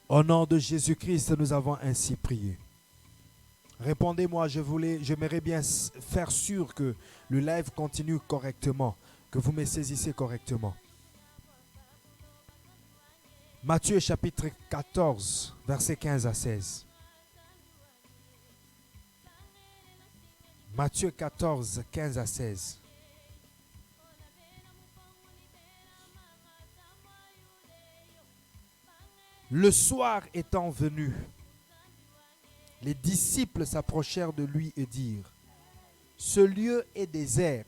Au nom de Jésus-Christ, nous avons ainsi prié. Répondez-moi, j'aimerais bien faire sûr que le live continue correctement, que vous me saisissez correctement. Matthieu chapitre 14, versets 15 à 16. Matthieu 14, 15 à 16. Le soir étant venu, les disciples s'approchèrent de lui et dirent, « Ce lieu est désert,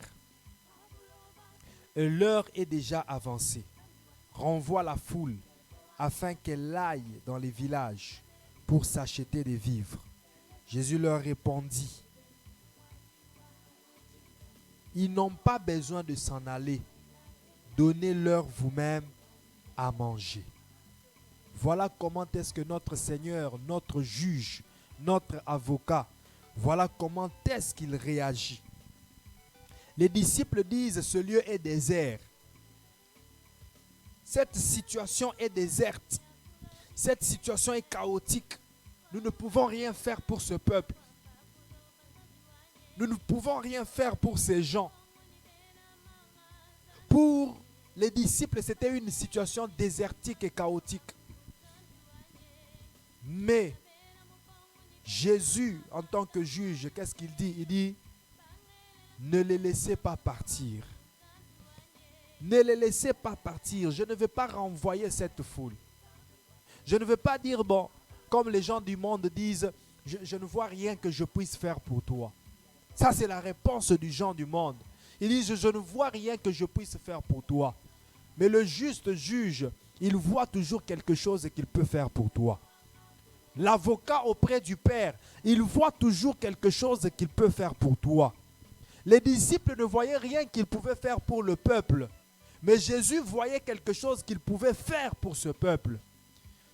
et l'heure est déjà avancée. Renvoie la foule, afin qu'elle aille dans les villages pour s'acheter des vivres. » Jésus leur répondit, « Ils n'ont pas besoin de s'en aller. Donnez-leur vous-même à manger. » Voilà comment est-ce que notre Seigneur, notre juge, notre avocat, voilà comment est-ce qu'il réagit. Les disciples disent, ce lieu est désert. Cette situation est déserte. Cette situation est chaotique. Nous ne pouvons rien faire pour ce peuple. Nous ne pouvons rien faire pour ces gens. Pour les disciples, c'était une situation désertique et chaotique. Mais Jésus, en tant que juge, qu'est-ce qu'il dit? Il dit, ne les laissez pas partir. Ne les laissez pas partir. Je ne vais pas renvoyer cette foule. Je ne veux pas dire, bon, comme les gens du monde disent, je ne vois rien que je puisse faire pour toi. Ça, c'est la réponse du gens du monde. Ils disent, je ne vois rien que je puisse faire pour toi. Mais le juste juge, il voit toujours quelque chose qu'il peut faire pour toi. l'avocat auprès du Père, il voit toujours quelque chose qu'il peut faire pour toi. Les disciples ne voyaient rien qu'il pouvait faire pour le peuple. Mais Jésus voyait quelque chose qu'il pouvait faire pour ce peuple.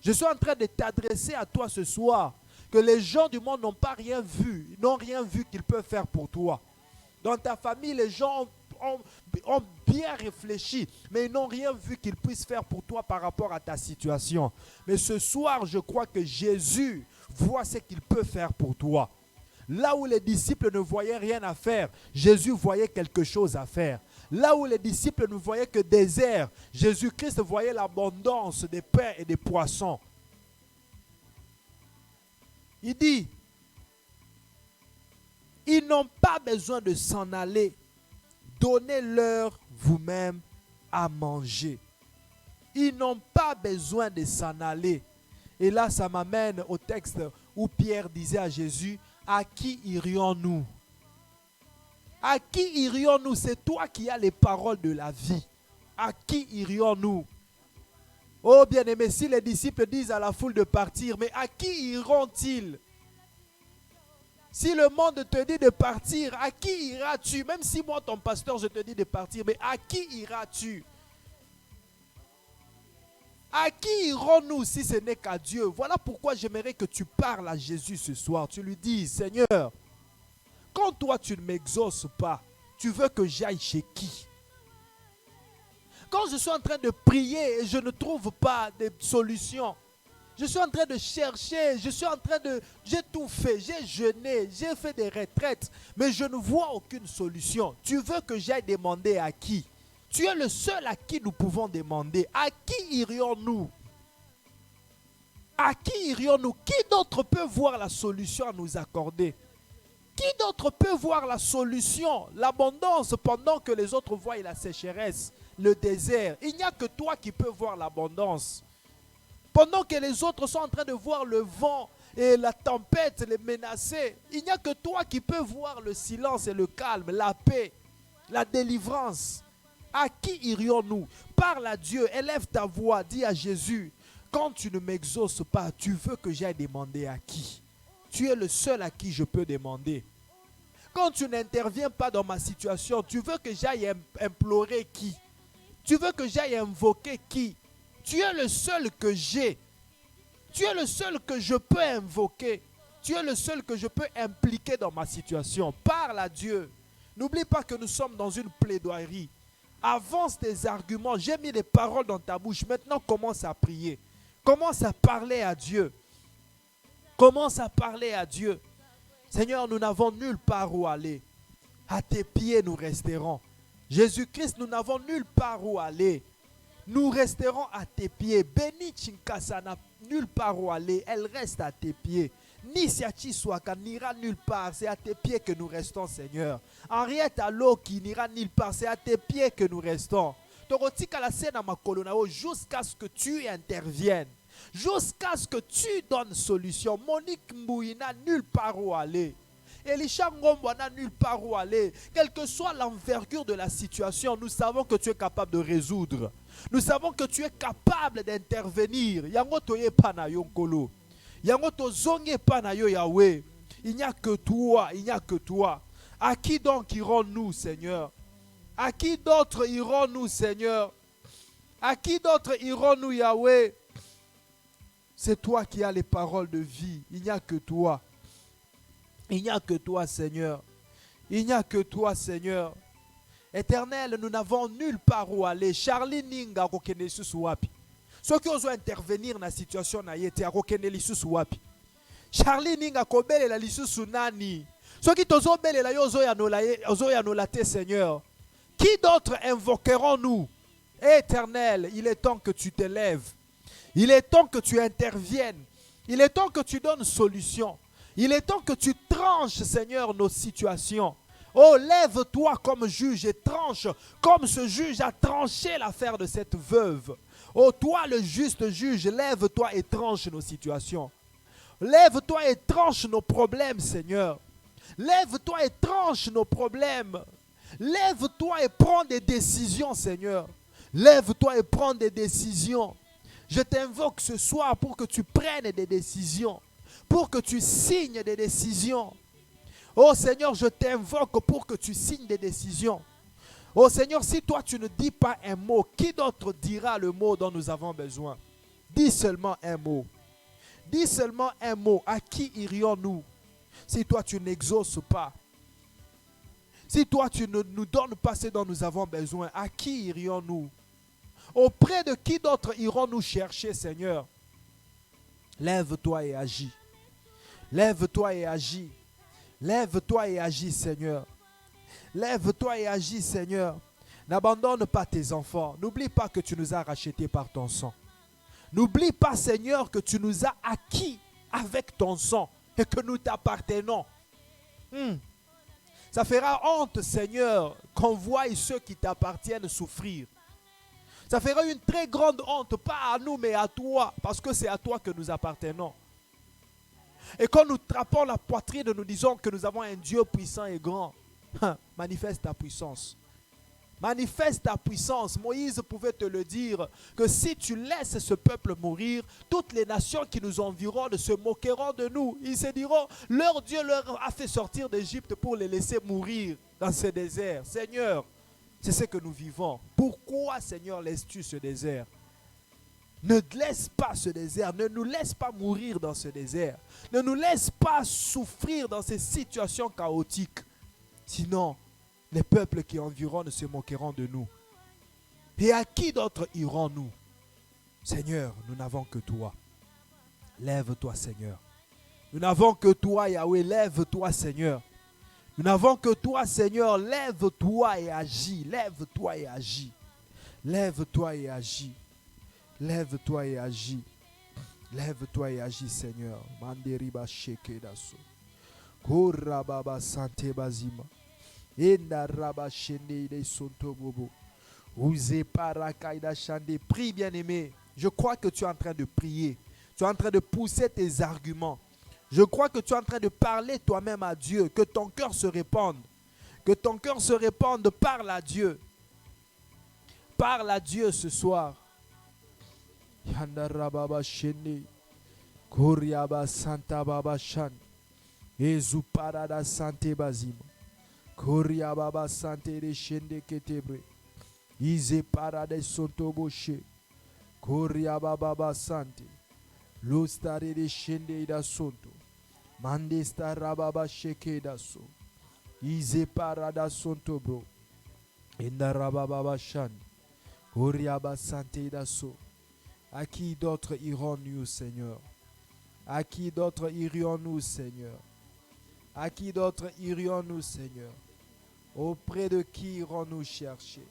Je suis en train de t'adresser à toi ce soir, que les gens du monde n'ont pas rien vu, n'ont rien vu qu'ils peuvent faire pour toi. Dans ta famille, les gens ont bien réfléchi, mais ils n'ont rien vu qu'ils puissent faire pour toi par rapport à ta situation. Mais ce soir, je crois que Jésus voit ce qu'il peut faire pour toi. Là où les disciples ne voyaient rien à faire, Jésus voyait quelque chose à faire. Là où les disciples ne voyaient que désert, Jésus-Christ voyait l'abondance des pains et des poissons. Il dit, ils n'ont pas besoin de s'en aller. Donnez-leur vous-même à manger. Ils n'ont pas besoin de s'en aller. Et là, ça m'amène au texte où Pierre disait à Jésus, à qui irions-nous? À qui irions-nous? C'est toi qui as les paroles de la vie. À qui irions-nous? Oh bien-aimé, si les disciples disent à la foule de partir, mais à qui iront-ils? Si le monde te dit de partir, à qui iras-tu? Même si moi, ton pasteur, je te dis de partir, mais à qui iras-tu? À qui irons-nous si ce n'est qu'à Dieu? Voilà pourquoi j'aimerais que tu parles à Jésus ce soir. Tu lui dis, Seigneur, quand toi tu ne m'exauces pas, tu veux que j'aille chez qui? Quand je suis en train de prier et je ne trouve pas de solution, je suis en train de chercher, j'ai tout fait, j'ai jeûné, j'ai fait des retraites, mais je ne vois aucune solution. Tu veux que j'aille demander à qui? Tu es le seul à qui nous pouvons demander. À qui irions-nous? À qui irions-nous? Qui d'autre peut voir la solution à nous accorder? Qui d'autre peut voir la solution, l'abondance, pendant que les autres voient la sécheresse, le désert? Il n'y a que toi qui peux voir l'abondance. Pendant que les autres sont en train de voir le vent et la tempête les menacer, il n'y a que toi qui peux voir le silence et le calme, la paix, la délivrance. À qui irions-nous? Parle à Dieu, élève ta voix, dis à Jésus, quand tu ne m'exauces pas, tu veux que j'aille demander à qui? Tu es le seul à qui je peux demander. Quand tu n'interviens pas dans ma situation, tu veux que j'aille implorer qui? Tu veux que j'aille invoquer qui? Tu es le seul que j'ai. Tu es le seul que je peux invoquer. Tu es le seul que je peux impliquer dans ma situation. Parle à Dieu. N'oublie pas que nous sommes dans une plaidoirie. Avance tes arguments. J'ai mis des paroles dans ta bouche. Maintenant, commence à prier. Commence à parler à Dieu. Commence à parler à Dieu. Seigneur, nous n'avons nulle part où aller. À tes pieds, nous resterons. Jésus-Christ, nous n'avons nulle part où aller. Nous resterons à tes pieds. Béni Chinkasa n'a nulle part où aller. Elle reste à tes pieds. Nisiachi Swaka n'ira nulle part. C'est à tes pieds que nous restons, Seigneur. Henriette Allo qui n'ira nulle part. C'est à tes pieds que nous restons. Jusqu'à ce que tu interviennes. Jusqu'à ce que tu donnes solution. Monique Mbouy n'a nulle part où aller. Elisha Ngombo n'a nulle part où aller. Quelle que soit l'envergure de la situation, nous savons que tu es capable de résoudre. Nous savons que tu es capable d'intervenir. Yango toye panayo nkolo. Yango tozonge panayo Yahweh. Il n'y a que toi, il n'y a que toi. À qui donc irons-nous, Seigneur? À qui d'autres irons-nous, Seigneur? À qui d'autres irons-nous, Yahweh? C'est toi qui as les paroles de vie. Il n'y a que toi. Il n'y a que toi, Seigneur. Il n'y a que toi, Seigneur. Éternel, nous n'avons nulle part où aller. Charlie Ninga kokene lisusu wapi. Ceux qui osent intervenir dans la situation na yete akokene lisusu wapi. Charlie Ninga kobele la lisusu nani. Ceux qui tozo bele la yozo ya nolate, Seigneur. Qui d'autres invoquerons-nous? Éternel, il est temps que tu t'élèves. Il est temps que tu interviennes. Il est temps que tu donnes solution. Il est temps que tu tranches, Seigneur, nos situations. Oh, lève-toi comme juge et tranche comme ce juge a tranché l'affaire de cette veuve. Oh, toi, le juste juge, lève-toi et tranche nos situations. Lève-toi et tranche nos problèmes, Seigneur. Lève-toi et tranche nos problèmes. Lève-toi et prends des décisions, Seigneur. Lève-toi et prends des décisions. Je t'invoque ce soir pour que tu prennes des décisions. pour que tu signes des décisions. Oh Seigneur, je t'invoque pour que tu signes des décisions. Oh Seigneur, si toi tu ne dis pas un mot, qui d'autre dira le mot dont nous avons besoin? Dis seulement un mot. Dis seulement un mot. À qui irions-nous si toi tu n'exauces pas? Si toi tu ne nous donnes pas ce dont nous avons besoin, à qui irions-nous? Auprès de qui d'autre irons-nous chercher, Seigneur? Lève-toi et agis. Lève-toi et agis. Lève-toi et agis, Seigneur. Lève-toi et agis, Seigneur. N'abandonne pas tes enfants. N'oublie pas que tu nous as rachetés par ton sang. N'oublie pas, Seigneur, que tu nous as acquis avec ton sang et que nous t'appartenons. Ça fera honte, Seigneur, qu'on voie ceux qui t'appartiennent souffrir. Ça fera une très grande honte, pas à nous, mais à toi, parce que c'est à toi que nous appartenons. Et quand nous trappons la poitrine, nous disons que nous avons un Dieu puissant et grand. Manifeste ta puissance. Manifeste ta puissance. Moïse pouvait te le dire, que si tu laisses ce peuple mourir, toutes les nations qui nous environnent se moqueront de nous. Ils se diront, leur Dieu leur a fait sortir d'Égypte pour les laisser mourir dans ce désert. Seigneur, c'est ce que nous vivons. Pourquoi, Seigneur, laisses-tu ce désert? Ne laisse pas ce désert. Ne nous laisse pas mourir dans ce désert. Ne nous laisse pas souffrir dans ces situations chaotiques. Sinon, les peuples qui environnent se moqueront de nous. Et à qui d'autre irons-nous? Seigneur, nous n'avons que toi. Lève-toi, Seigneur. Nous n'avons que toi, Yahweh. Lève-toi, Seigneur. Nous n'avons que toi, Seigneur. Lève-toi et agis. Lève-toi et agis. Lève-toi et agis. Lève-toi et agis. Lève-toi et agis, Seigneur. Manderiba sheke daso. Korababa sante bazima. Endaraba shende de sonto bobo. Uze parakaida shande. Prie, bien-aimé. Je crois que tu es en train de prier. Tu es en train de pousser tes arguments. Je crois que tu es en train de parler toi-même à Dieu. Que ton cœur se répande. Que ton cœur se répande. Parle à Dieu. Parle à Dieu ce soir. Yandarababa shende. Koriaba santa baba shan. Ezu parada sante bazima. Koriababa sante de shende ketebre. Ize parade sonto boshe. Koriababa sante. Lostare de shende da sonto. Mande starababa sheke da so. Ize parada sonto bro. Endarababa shan. Koriaba sante da so. À qui d'autres irons-nous, Seigneur? À qui d'autres irions-nous, Seigneur? À qui d'autres irions-nous, Seigneur? Auprès de qui irons-nous chercher?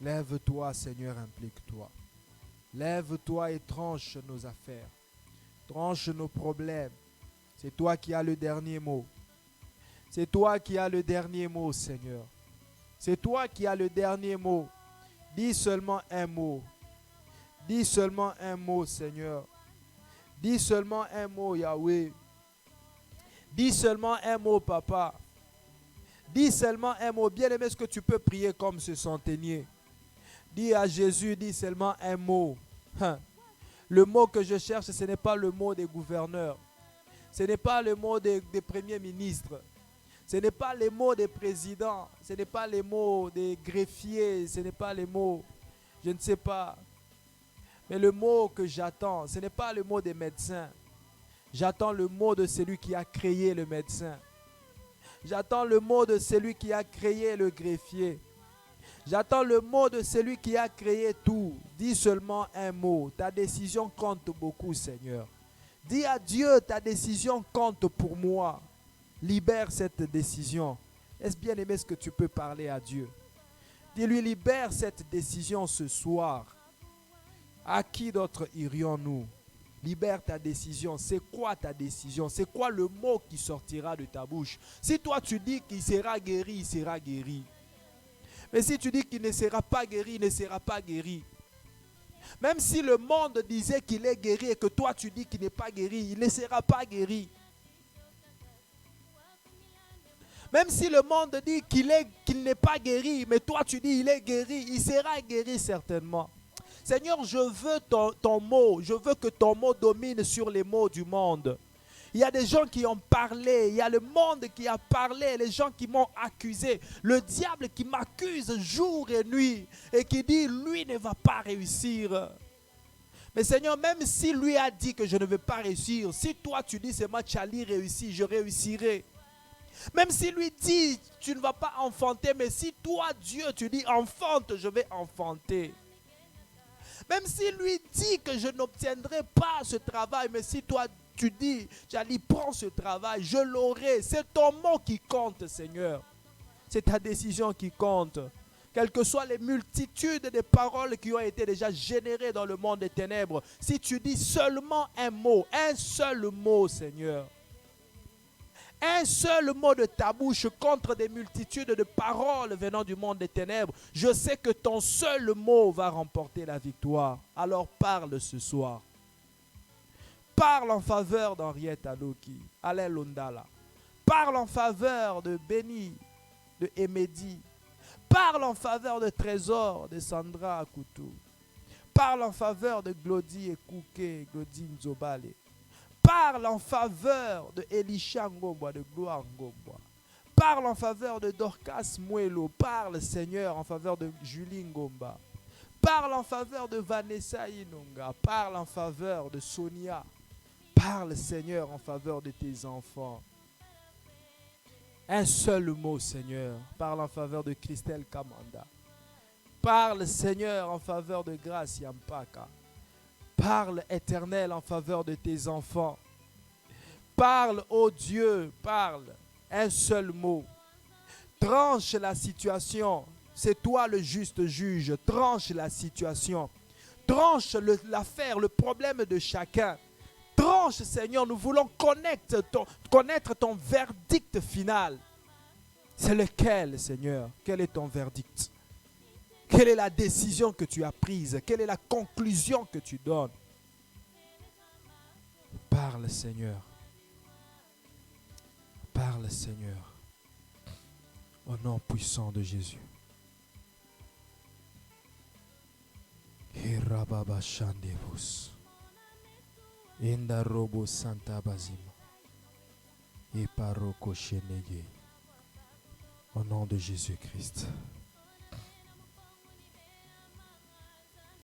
Lève-toi, Seigneur, implique-toi. Lève-toi et tranche nos affaires. Tranche nos problèmes. C'est toi qui as le dernier mot. C'est toi qui as le dernier mot, Seigneur. C'est toi qui as le dernier mot. Dis seulement un mot. Dis seulement un mot, Seigneur. Dis seulement un mot, Yahweh. Dis seulement un mot, Papa. Dis seulement un mot. Bien-aimé, est-ce que tu peux prier comme ce centenier? Dis à Jésus, dis seulement un mot. Le mot que je cherche, ce n'est pas le mot des gouverneurs. Ce n'est pas le mot des premiers ministres. Ce n'est pas les mots des présidents. Ce n'est pas les mots des greffiers. Ce n'est pas les mots, je ne sais pas. Mais le mot que j'attends, ce n'est pas le mot des médecins. J'attends le mot de celui qui a créé le médecin. J'attends le mot de celui qui a créé le greffier. J'attends le mot de celui qui a créé tout. Dis seulement un mot. Ta décision compte beaucoup, Seigneur. Dis à Dieu, ta décision compte pour moi. Libère cette décision. Est-ce bien aimé ce que tu peux parler à Dieu? Dis-lui, libère cette décision ce soir. À qui d'autre irions-nous? Libère ta décision. C'est quoi ta décision? C'est quoi le mot qui sortira de ta bouche? Si toi tu dis qu'il sera guéri, il sera guéri. Mais si tu dis qu'il ne sera pas guéri, il ne sera pas guéri. Même si le monde disait qu'il est guéri et que toi tu dis qu'il n'est pas guéri, il ne sera pas guéri. Même si le monde dit qu'il n'est pas guéri, mais toi tu dis qu'il est guéri, il sera guéri certainement. Seigneur, je veux ton mot. Je veux que ton mot domine sur les mots du monde. Il y a des gens qui ont parlé, il y a le monde qui a parlé, les gens qui m'ont accusé, le diable qui m'accuse jour et nuit et qui dit lui ne va pas réussir. Mais Seigneur, même si lui a dit que je ne vais pas réussir, si toi tu dis c'est moi Charlie réussit, je réussirai. Même si lui dit tu ne vas pas enfanter, mais si toi Dieu tu dis enfante, je vais enfanter. Même si lui dit que je n'obtiendrai pas ce travail, mais si toi tu dis, Charlie, prends ce travail, je l'aurai. C'est ton mot qui compte, Seigneur. C'est ta décision qui compte. Quelles que soient les multitudes de paroles qui ont été déjà générées dans le monde des ténèbres, si tu dis seulement un mot, un seul mot, Seigneur, un seul mot de ta bouche contre des multitudes de paroles venant du monde des ténèbres, je sais que ton seul mot va remporter la victoire. Alors parle ce soir. Parle en faveur d'Henriette Adoki, Alain Londala. Parle en faveur de Béni, de Emedi. Parle en faveur de Trésor, de Sandra Akoutou. Parle en faveur de Glody Ekouke, Glody Nzobale. Parle en faveur de Elisha Ngomba, de Gloire Ngomba. Parle en faveur de Dorcas Mouelo. Parle, Seigneur, en faveur de Julie Ngomba. Parle en faveur de Vanessa Inonga. Parle en faveur de Sonia. Parle, Seigneur, en faveur de tes enfants. Un seul mot, Seigneur. Parle en faveur de Christelle Kamanda. Parle, Seigneur, en faveur de Grâce Yampaka. Parle, Éternel, en faveur de tes enfants. Parle, ô Dieu, parle. Un seul mot. Tranche la situation. C'est toi le juste juge. Tranche la situation. Tranche l'affaire, le problème de chacun. Tranche, Seigneur, nous voulons connaître ton verdict final. C'est lequel, Seigneur? Quel est ton verdict? Quelle est la décision que tu as prise? Quelle est la conclusion que tu donnes? Parle, Seigneur. Parle, Seigneur. Au nom puissant de Jésus. Hirababa Shandevus. Inda robo santa bazima. Et paroko shenege. Au nom de Jésus-Christ.